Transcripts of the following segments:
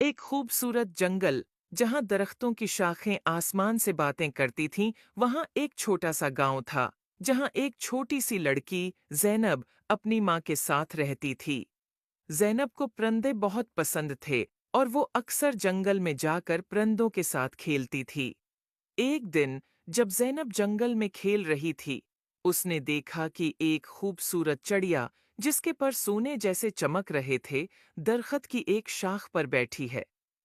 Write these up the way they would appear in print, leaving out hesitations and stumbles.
एक खूबसूरत जंगल जहां दरख्तों की शाखें आसमान से बातें करती थीं, वहां एक छोटा सा गांव था जहां एक छोटी सी लड़की जैनब अपनी माँ के साथ रहती थी। जैनब को परिंदे बहुत पसंद थे और वो अक्सर जंगल में जाकर परिंदों के साथ खेलती थी। एक दिन जब जैनब जंगल में खेल रही थी, उसने देखा कि एक खूबसूरत चिड़िया जिसके पर सोने जैसे चमक रहे थे, दरख्त की एक शाख पर बैठी है।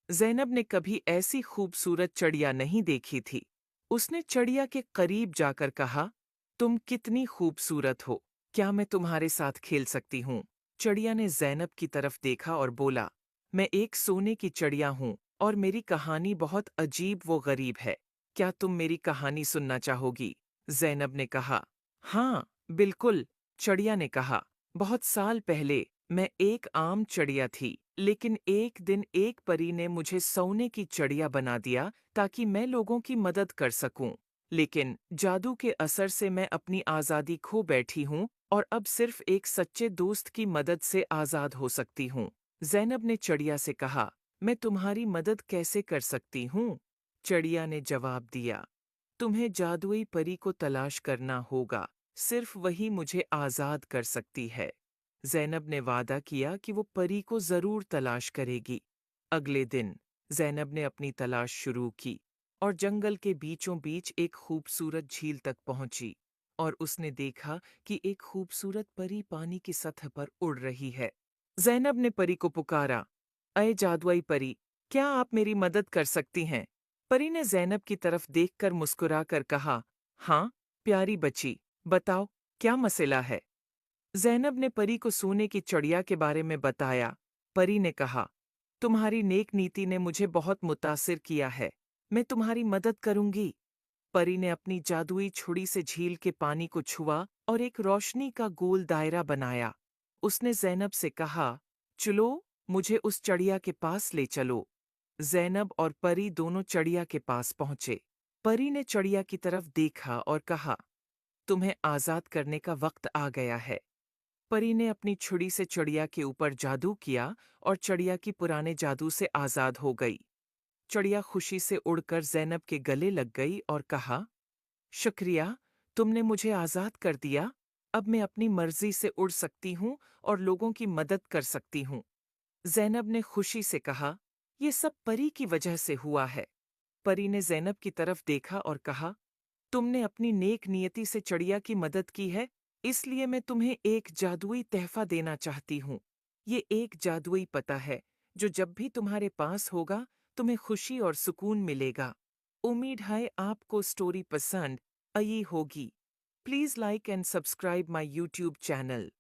जैनब ने कभी ऐसी खूबसूरत चिड़िया नहीं देखी थी। उसने चिड़िया के करीब जाकर कहा, तुम कितनी खूबसूरत हो, क्या मैं तुम्हारे साथ खेल सकती हूँ? चिड़िया ने जैनब की तरफ देखा और बोला, मैं एक सोने की चिड़िया हूँ और मेरी कहानी बहुत अजीब व गरीब है। क्या तुम मेरी कहानी सुनना चाहोगी? जैनब ने कहा। हाँ, बिल्कुल, चिड़िया ने कहा। बहुत साल पहले मैं एक आम चिड़िया थी, लेकिन एक दिन एक परी ने मुझे सोने की चिड़िया बना दिया ताकि मैं लोगों की मदद कर सकूं। लेकिन जादू के असर से मैं अपनी आज़ादी खो बैठी हूँ और अब सिर्फ एक सच्चे दोस्त की मदद से आज़ाद हो सकती हूँ। जैनब ने चिड़िया से कहा, मैं तुम्हारी मदद कैसे कर सकती हूँ? चिड़िया ने जवाब दिया, तुम्हें जादुई परी को तलाश करना होगा, सिर्फ वही मुझे आज़ाद कर सकती है। जैनब ने वादा किया कि वो परी को ज़रूर तलाश करेगी। अगले दिन जैनब ने अपनी तलाश शुरू की और जंगल के बीचों बीच एक खूबसूरत झील तक पहुंची और उसने देखा कि एक खूबसूरत परी पानी की सतह पर उड़ रही है। जैनब ने परी को पुकारा, अये जादुई परी, क्या आप मेरी मदद कर सकती हैं? परी ने जैनब की तरफ देखकर मुस्कुराकर कहा, हाँ, प्यारी बच्ची, बताओ, क्या मसला है? जैनब ने परी को सोने की चिड़िया के बारे में बताया। परी ने कहा, तुम्हारी नेक नीति ने मुझे बहुत मुतासिर किया है, मैं तुम्हारी मदद करूंगी। परी ने अपनी जादुई छुरी से झील के पानी को छुआ और एक रोशनी का गोल दायरा बनाया। उसने जैनब से कहा, चलो, मुझे उस चिड़िया के पास ले चलो। जैनब और परी दोनों चिड़िया के पास पहुंचे। परी ने चिड़िया की तरफ देखा और कहा, तुम्हें आजाद करने का वक्त आ गया है। परी ने अपनी छुरी से चिड़िया के ऊपर जादू किया और चिड़िया की पुराने जादू से आजाद हो गई। चिड़िया खुशी से उड़कर जैनब के गले लग गई और कहा, शुक्रिया, तुमने मुझे आजाद कर दिया। अब मैं अपनी मर्जी से उड़ सकती हूँ और लोगों की मदद कर सकती हूँ। जैनब ने खुशी से कहा, ये सब परी की वजह से हुआ है। परी ने जैनब की तरफ देखा और कहा, तुमने अपनी नेक नियति से चिड़िया की मदद की है, इसलिए मैं तुम्हें एक जादुई तहफा देना चाहती हूँ। ये एक जादुई पता है, जो जब भी तुम्हारे पास होगा, तुम्हें खुशी और सुकून मिलेगा। उम्मीद है आपको स्टोरी पसंद आई होगी। Please like and subscribe my YouTube channel.